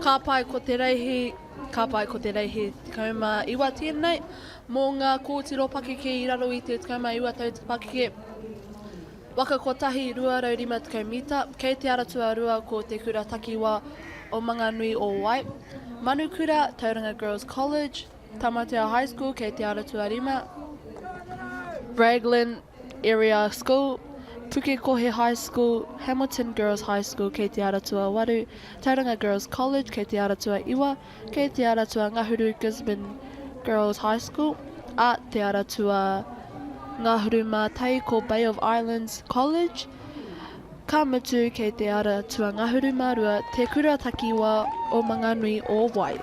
Ka pai ko te reihi, kauma iwa tēnei, mō ngā kōtiro pakeke I raro I te kauma iwa tau te pakeke. Waka kotahi 2.5 mita, kei te aratua rua ko te kura takiwa o Manganui o Wai. Manukura, Tauranga Girls College, Tamatea High School, kei te aratua 5. Raglan Area School, Pukekohe High School, Hamilton Girls High School, kei te aratua 8. Tauranga Girls College, kei te aratua 9. Kei te aratua Ngahuru Gisborne Girls High School, a te aratua Ngahuru Mātai ko Bay of Islands College. Ka mutu kei te aratua Ngahuru Mārua, te kura takiwa o Manganui o Wai.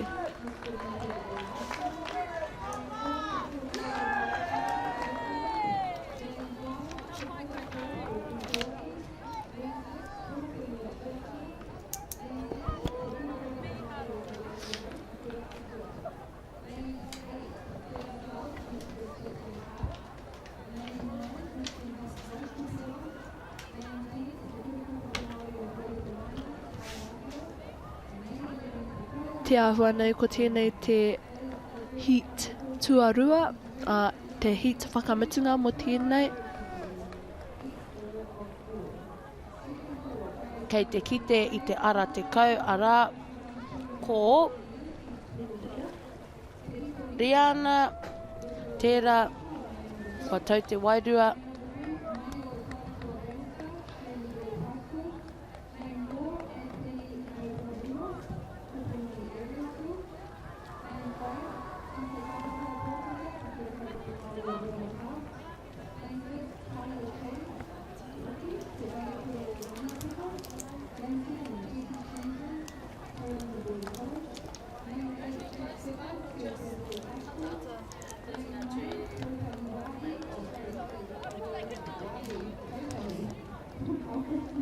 Te āhua nei ko tēnei te heat tuarua, te heat whakamitunga mo tēnei. Kei te kite I te ara te kau ara ko Riana, tērā, kua tau te wairua.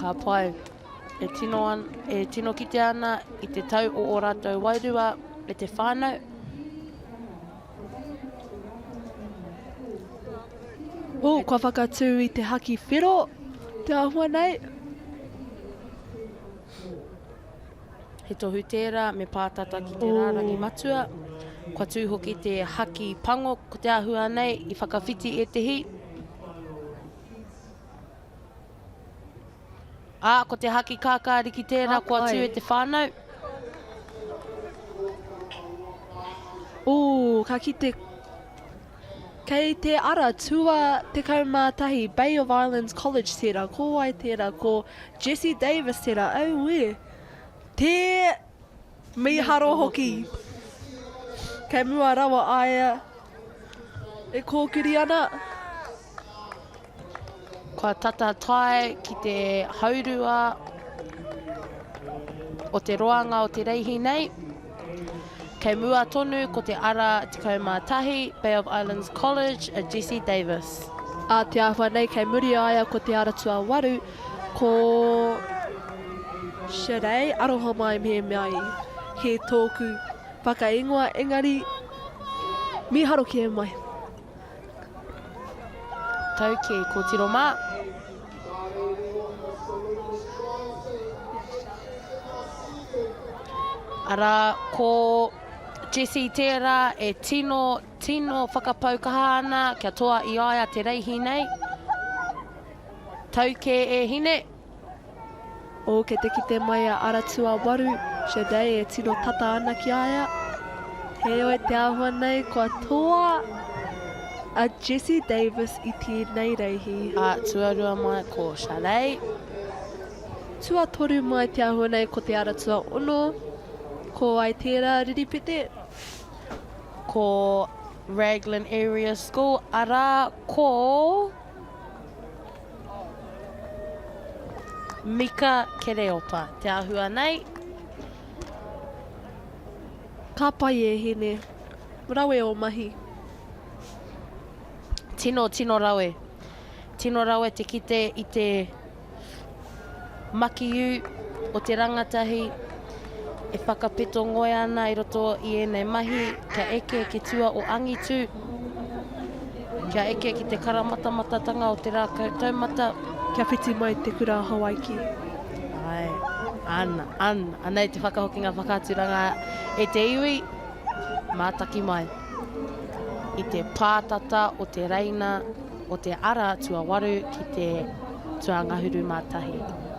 Ka pai, e tino kite ana I te tau o rātou wairua e te whānau. Kua whakatū I te haki whiro, te āhua nei. He tohu tērā me pātata ki te rārangi matua. Kua tū hoki te haki pango ko te āhua nei I whakawhiti e te hi. Ko te haki kākāriki tērā kua tū e te whānau. Ka kite kei te ara tua te kaumātahi Bay of Islands College tērā, ko ai tērā, ko Jessie Davis tērā, te miharo hoki. Kei mua rawa aia e kōkiri ana. Kua tata tai ki te haurua o te roanga o te reihi nei. Kei mua tonu ko te ara te kaumātahi Bay of Islands College a Jessie Davis. Te āwha nei kei muri aia ko te aratua 8 ko Sheree aroha mai me mai he tōku whakaingoa engari miharo ki e mai. Tau ki ko tiro mā. Ara ko Jessie tērā e tino whakapaukaha ana kia toa I aia te reihi nei. Tau ke e hine. Ke te kite mai a aratua 8, Sheree e tino tata ana ki aia. He oe te āhua nei kua toa a Jessie Davis I tēnei reihi. Tuarua mai ko Sheree. Tua toru mai te āhua nei ko te aratua 1, ko ai tērā riripete. Ko Raglan Area School, ara ko Mika Kereopa, te āhua nei. Ka pai e hene, rawe o mahi. Tino rawe. Tino rawe te kite I te makiu o te rangatahi e whakapeto ngoe ana I roto I enei mahi kia eke ke tua o angitu. Kia eke ki te karamata-matatanga o te rākau taumata. Kia whiti mai te kura Hawaii. Ana i te whakahoki ngā whakaaturanga e te iwi, mātaki mai. I te pātata o te reina, o te ara tua waru ki te tua ngahuru mātahi.